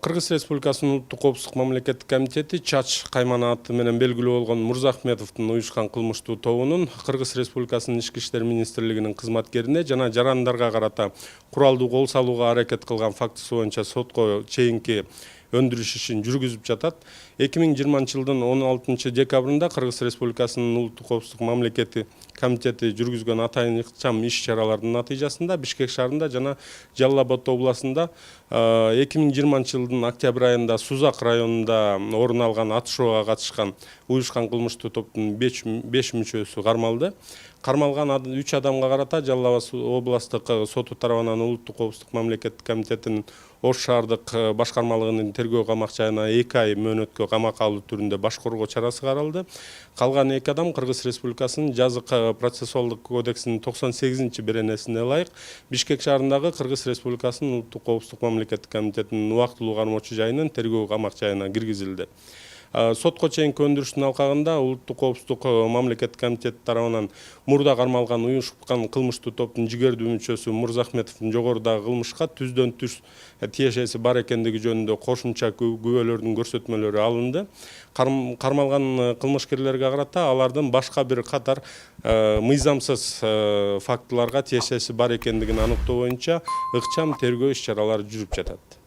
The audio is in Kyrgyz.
Кыргыз Республикасынын Улуттук коопсуздук мамлекеттик комитети Чач кайманаты менен белгилүү болгон Мурзахметовдун уюшкан кылмыштуу тобунун Кыргыз Республикасынын Ички иштер министрлигинин кызматкерине жана жарандарга карата куралдуу кол салууга аракет кылган фактысы боюнча сотко чейинки өндүрүш ишин жүргүзүп жатат. 2020 жылдын 16 декабрында Кыргыз Республикасынын Улуттук коопсуздук мамлекеттик комитети жүргүзгөн атайын ыкчам иш чаралардын натыйжасында Бишкек шаарында жана Жалал Абад областында 2020 жылдын октябрь айында Сузак районунда орун алган атышууга катышкан уюшкан кылмыштуу топтун 5 мүчөсү кармалды. Кармалган 3 адамга карата Жалал Абад областык соту тарабынан Улуттук коопсуздук мамлекеттик комитетинин Ош шаардык башкармалыгынын тергөө камакчайына 2 ай мөөнөткө камакка алуу түрүндө башкаруу чарасы каралды. Калган 2 адам Кыргыз Республикасынын жазык процессуалдык кодексинин 98-беренесине ылайык Бишкек шаарындагы Кыргыз Республикасынын Улуттук коопсуздук мамлекеттик комитетинин убактылуу кармоочу жайынын тергөө камакчайына киргизилди. Сотко чейинки өндүрүштүн алкагында Улуттук коопсуздук мамлекеттик комитет тарабынан мурда кармалган уюшкан кылмыштуу топтун жигердүү мүчөсү Мурзахметовдун жогорудагы кылмышка түздөн түз тиешеси бар экендиги жөнүндө кошумча күбөлөрдүн көрсөтмөлөрү алынды. Кармалган кылмышкерлерге карата алардын башка бир катар мыйзамсыз фактыларга тиешеси бар экендигин аныктоо боюнча ыкчам тергөө иш чаралары жүрүп жатат.